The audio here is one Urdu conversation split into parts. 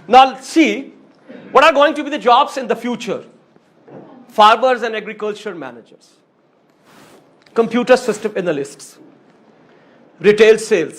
Now see, what are going to be the jobs in the future? Farmers and agriculture managers, computer system analysts, retail sales,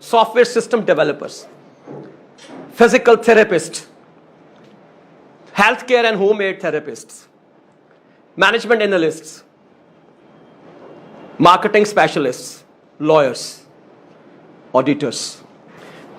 software system developers, physical therapists, healthcare and home aid therapists, management analysts, marketing specialists, lawyers, auditors.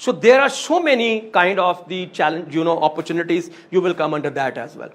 So there are so many kind of the challenge, opportunities you will come under that as well.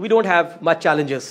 we don't have much challenges.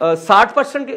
60%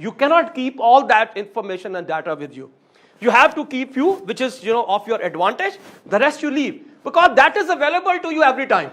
You cannot keep all that information and data with you. You have to keep few which is of your advantage. The rest you leave because that is available to you every time.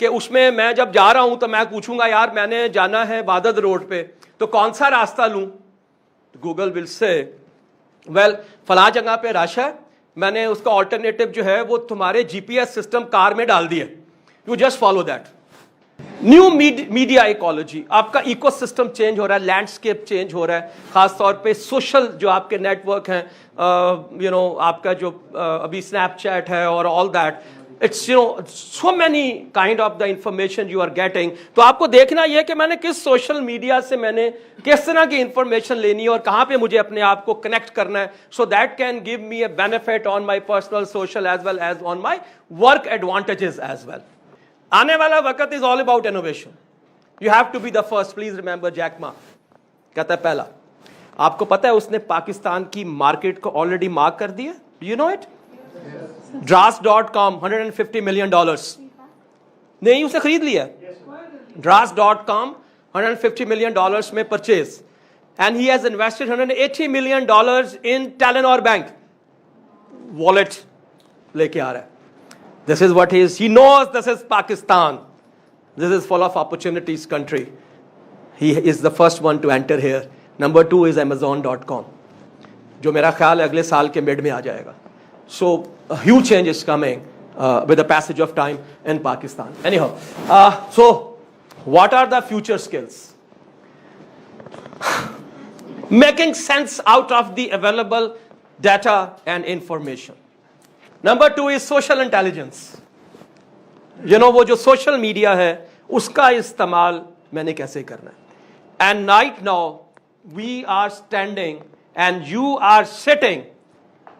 کہ اس میں میں جب جا رہا ہوں تو میں پوچھوں گا یار میں نے جانا ہے وادد روڈ پہ تو کون سا راستہ لوں, گوگل ول سے ویل فلاں جگہ پہ رش ہے, میں نے اس کا آلٹرنیٹو جو ہے وہ تمہارے جی پی ایس سسٹم کار میں ڈال دیا, you just follow that. New media ecology, آپ کا ایکو سسٹم چینج ہو رہا ہے, لینڈسکیپ چینج ہو رہا ہے, خاص طور پہ سوشل جو آپ کے نیٹ ورک ہیں, آپ کا جو ابھی اسنیپ چیٹ ہے اور all that, it's so many kind of the information you are getting. تو آپ کو دیکھنا یہ کہ میں نے کس سوشل میڈیا سے میں نے کس طرح کی انفارمیشن لینی ہے اور کہاں پہ مجھے اپنے آپ کو کنیکٹ کرنا ہے, so that can give me a benefit on my personal social as well as on my work advantages as well. آنے والا وقت is all about innovation. You have to be the first. Please remember Jack Ma کہتا ہے پہلا. آپ کو پتا ہے اس نے پاکستان کی مارکیٹ کو آلریڈی مارک کر دیا, you know it. Drass.com $150 million نہیں, اسے خرید لیا. Drass.com $150 million میں purchase, and he has invested $180 million in Telenor Bank. Wallet لے کے آ رہا ہے. This is what he is. He knows this is Pakistan. This is full of opportunities country. He is the first one to enter here. Number 2 is Amazon.com, جو میرا خیال ہے اگلے سال کے مڈ میں آ جائے گا. So a huge change is coming with the passage of time in Pakistan. Anyhow, so what are the future skills? Making sense out of the available data and information. Number 2 is social intelligence. وہ جو social media ہے اس کا استعمال میں نے کیسے کرنا ہے. And right now we are standing and you are sitting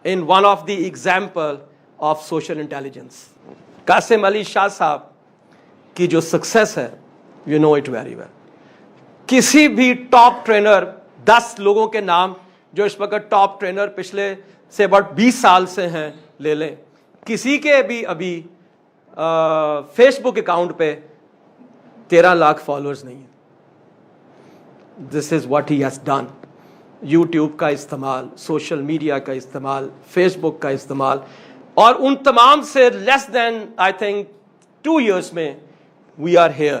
in one of the example of social intelligence. Qasim Ali Shah صاحب کی جو سکسیس ہے, you know it very well. کسی بھی ٹاپ ٹرینر, 10 لوگوں کے نام جو اس وقت ٹاپ ٹرینر پچھلے سے about 20 سال سے ہیں لے لیں, کسی کے بھی ابھی فیس بک اکاؤنٹ پہ 13 لاکھ فالوورز نہیں ہیں. This is what he has done. YouTube کا استعمال, سوشل میڈیا کا استعمال, فیس بک کا استعمال, اور ان تمام سے لیس دین آئی تھنک 2 years میں we are here.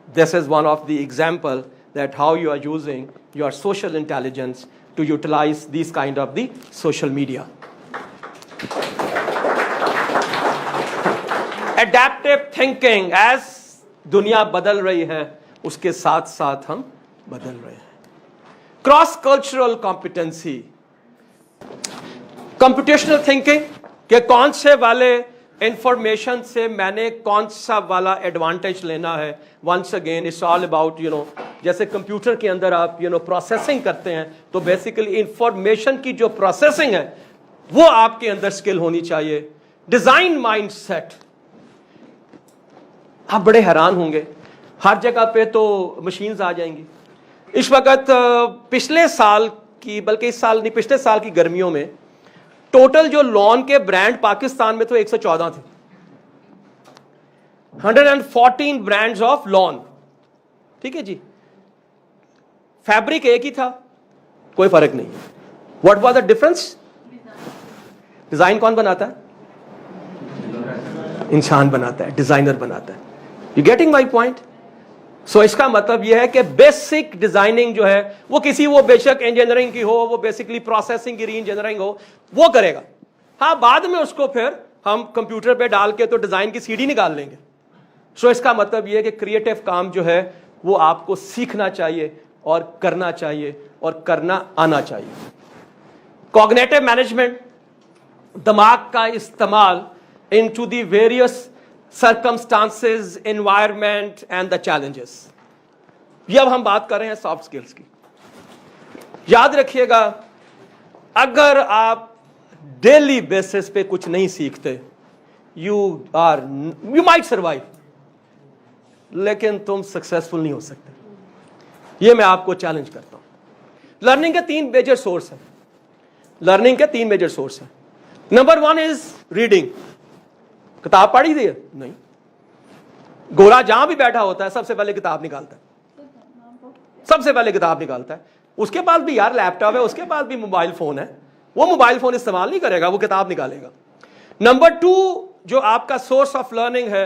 This is one of the example that how you are using your social intelligence to utilize these kind of the social media. Adaptive thinking, as دنیا بدل رہی ہے اس کے ساتھ ساتھ ہم بدل رہے ہیں. Cross cultural competency, computational thinking کہ کون سے والے انفارمیشن سے میں نے کون سا والا ایڈوانٹیج لینا ہے. Once again it's all about جیسے کمپیوٹر کے اندر آپ پروسیسنگ کرتے ہیں تو بیسیکلی انفارمیشن کی جو پروسیسنگ ہے وہ آپ کے اندر اسکل ہونی چاہیے. ڈیزائن مائنڈ سیٹ, آپ بڑے حیران ہوں گے ہر جگہ پہ تو مشینز آ جائیں گی. اس وقت پچھلے سال کی, بلکہ اس سال نہیں, پچھلے سال کی گرمیوں میں ٹوٹل جو لون کے برانڈ پاکستان میں تو 114 تھے. 114 برانڈز آف لون. ٹھیک ہے جی, فیبرک ایک ہی تھا, کوئی فرق نہیں. What was the difference? Design کون بناتا ہے؟ انسان بناتا ہے, ڈیزائنر بناتا ہے. You getting my point? So اس کا مطلب یہ ہے کہ بیسک ڈیزائننگ جو ہے وہ کسی, وہ بے شک انجینئرنگ کی ہو, وہ بیسکلی پروسیسنگ کی ری انجینئرنگ ہو, وہ کرے گا. ہاں بعد میں اس کو پھر ہم کمپیوٹر پہ ڈال کے تو ڈیزائن کی CD نکال لیں گے. سو اس کا مطلب یہ ہے کہ کریٹو کام جو ہے وہ آپ کو سیکھنا چاہیے اور کرنا چاہیے اور کرنا آنا چاہیے. کوگنیٹو مینجمنٹ, دماغ کا استعمال into the various circumstances, environment and the challenges. یہ اب ہم بات کر رہے ہیں سافٹ اسکلس کی. یاد رکھیے گا اگر آپ ڈیلی بیسس پہ کچھ نہیں سیکھتے, you might survive, لیکن تم سکسیسفل نہیں ہو سکتے. یہ میں آپ کو چیلنج کرتا ہوں. لرننگ کے 3 میجر سورس ہیں. لرننگ کے 3 میجر سورس ہیں. Number 1 is reading. کتاب پڑھی دی ہے؟ نہیں. گورا جہاں بھی بیٹھا ہوتا ہے سب سے پہلے کتاب نکالتا ہے, سب سے پہلے کتاب نکالتا ہے. اس کے پاس بھی یار لیپ ٹاپ ہے, اس کے پاس بھی موبائل فون ہے, وہ موبائل فون استعمال نہیں کرے گا, وہ کتاب نکالے گا. نمبر 2 جو آپ کا سورس آف لرننگ ہے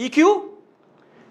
EQ,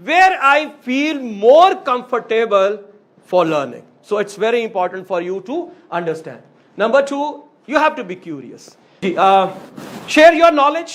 where I feel more comfortable for learning. So it's very important for you to understand. Number 2, you have to be curious. Share your knowledge.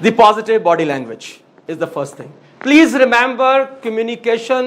The positive body language is the first thing. Please remember, communication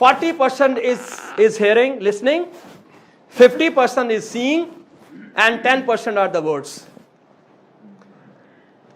40% is hearing, listening, 50% is seeing, and 10% are the words.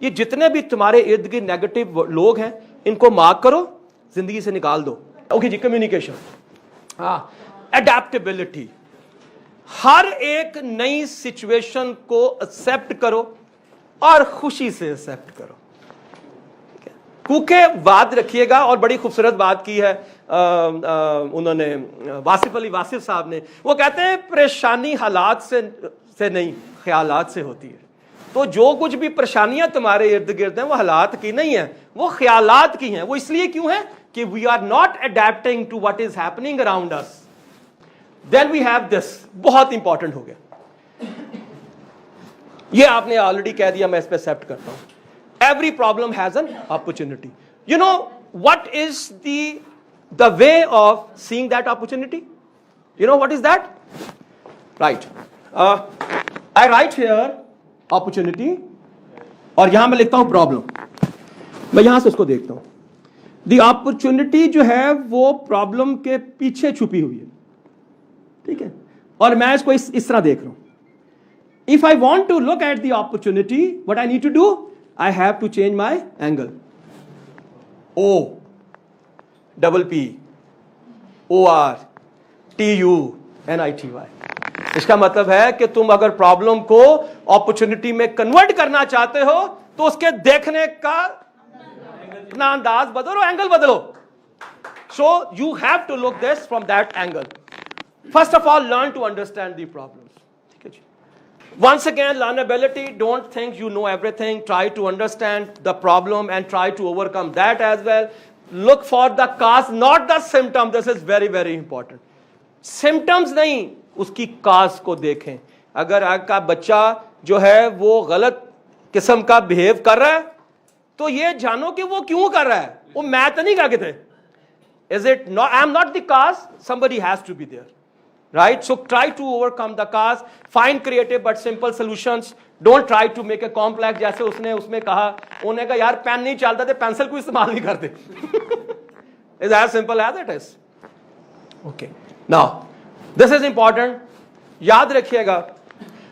یہ جتنے بھی تمہارے ارد گرد نیگیٹو لوگ ہیں ان کو مارک کرو, زندگی سے نکال دو. اوکے جی, کمیونیکیشن, ہاں, اڈیپٹیبلٹی, ہر ایک نئی سچویشن کو ایکسپٹ کرو اور خوشی سے ایکسپٹ کرو. کیونکہ بات رکھیے گا, اور بڑی خوبصورت بات کی ہے انہوں نے, واصف علی واصف صاحب نے, وہ کہتے ہیں پریشانی حالات سے نہیں خیالات سے ہوتی ہے. تو جو کچھ بھی پریشانیاں تمہارے ارد گرد ہیں وہ حالات کی نہیں ہیں, وہ خیالات کی ہیں. وہ اس لیے کیوں ہیں کہ we are not adapting to what is happening around us. Then we have this, بہت امپورٹنٹ ہو گیا یہ, آپ نے آلریڈی کہہ دیا, میں اس پہ ایکسپٹ کرتا ہوں. Every problem has an opportunity. You know what is the way of seeing that opportunity? You know what is that? Right. I write here opportunity, اور یہاں میں لکھتا ہوں problem. میں یہاں سے اس کو دیکھتا ہوں. The opportunity جو ہے وہ problem کے پیچھے چھپی ہوئی ہے, ٹھیک ہے, اور میں اس کو اس طرح دیکھ رہا ہوں. If I want to look at the opportunity, what I need to do? I have to change my angle. O, double P, OR, TU, NITY. اس کا مطلب ہے کہ تم اگر پرابلم کو اپرچونٹی میں کنورٹ کرنا چاہتے ہو تو اس کے دیکھنے کا اپنا انداز بدلو, اینگل بدلو. So you have to look this from that angle. First of all, learn to understand the problems. Once again, learnability, don't think you know everything. Try to understand the problem and try to overcome that as well. Look for the cause, not the symptom. This is very, very important. Symptoms نہیں, اس کی cause کو دیکھیں. اگر آپ کا بچہ جو ہے وہ غلط قسم کا بہیو کر رہا ہے تو یہ جانو کہ وہ کیوں کر رہا ہے. وہ میتھ نہیں کہا کہ تھے. Is it not? I am not the cause. Somebody has to be there. Right? So try to overcome the cause. Find creative but simple solutions. Don't try to make a complex. جیسے اس میں کہا, انہوں نے کہا یار پین نہیں چلتا تھے, پینسل کو استعمال نہیں کرتے. It's as simple as it is. Okay. Now, this is important. یاد رکھیے گا,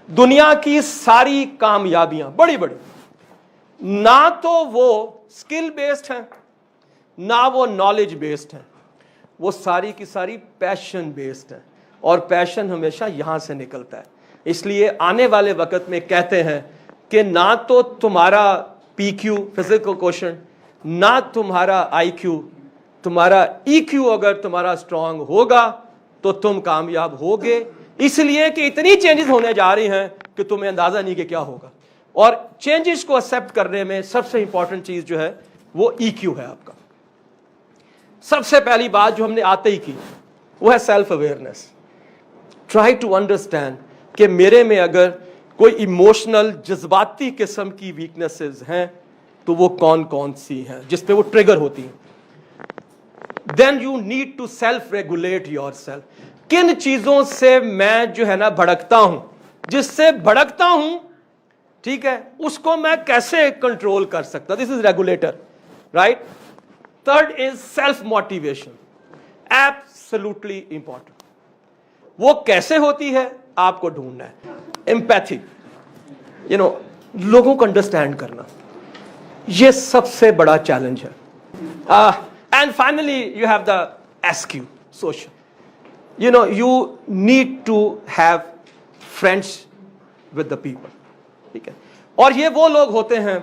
دنیا کی ساری کامیابیاں بڑی بڑی نہ تو وہ اسکل بیسڈ ہیں نہ وہ نالج بیسڈ ہیں, وہ ساری کی ساری پیشن بیسڈ ہیں, اور پیشن ہمیشہ یہاں سے نکلتا ہے. اس لیے آنے والے وقت میں کہتے ہیں کہ نہ تو تمہارا پی کیو فزیکل کوشن, نہ تمہارا آئی کیو, تمہارا ای کیو اگر تمہارا اسٹرانگ ہوگا تو تم کامیاب ہوگے. اس لیے کہ اتنی چینجز ہونے جا رہی ہیں کہ تمہیں اندازہ نہیں کہ کیا ہوگا. اور چینجز کو ایکسپٹ کرنے میں سب سے امپورٹنٹ چیز جو ہے وہ ای کیو ہے آپ کا. سب سے پہلی بات جو ہم نے آتے ہی کی وہ ہے self awareness. Try to understand کہ میرے میں اگر کوئی ایموشنل جذباتی قسم کی ویکنیسز ہیں تو وہ کون کون سی ہیں جس پہ وہ ٹریگر ہوتی ہیں. Then you need to self regulate yourself. کن چیزوں سے میں جو ہے نا بھڑکتا ہوں, جس سے بھڑکتا ہوں, ٹھیک ہے, اس کو میں کیسے کنٹرول کر سکتا. This is regulator, right. Third is self motivation, absolutely important. وہ کیسے ہوتی ہے آپ کو ڈھونڈنا ہے. امپیتھی, لوگوں کو انڈرسٹینڈ کرنا, یہ سب سے بڑا چیلنج ہے. And finally you have the S Q, social. you need to have friends with the people. ٹھیک ہے, اور یہ وہ لوگ ہوتے ہیں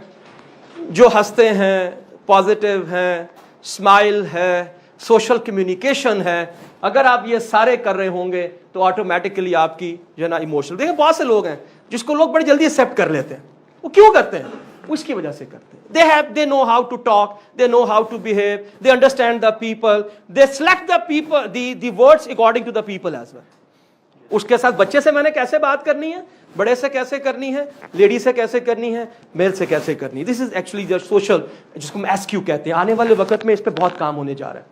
جو ہنستے ہیں, پازیٹیو ہیں, اسمائل ہے, سوشل کمیونیکیشن ہے. اگر آپ یہ سارے کر رہے ہوں گے تو آٹومیٹکلی آپ کی جو ہے نا ایموشنل. دیکھیں بہت سے لوگ ہیں جس کو لوگ بڑی جلدی ایکسیپٹ کر لیتے ہیں. وہ کیوں کرتے ہیں؟ اس کی وجہ سے کرتے ہیں. they know how to talk, they know how to behave, they understand the people, they select the people, the words according to the people as well. اس کے ساتھ بچے سے میں نے کیسے بات کرنی ہے, بڑے سے کیسے کرنی ہے, لیڈی سے کیسے کرنی ہے, میل سے کیسے کرنی ہے. دس از ایکچولی دا سوشل, جس کو ہم ایس کیو کہتے ہیں. آنے والے وقت میں اس پہ بہت کام ہونے جا رہا ہے.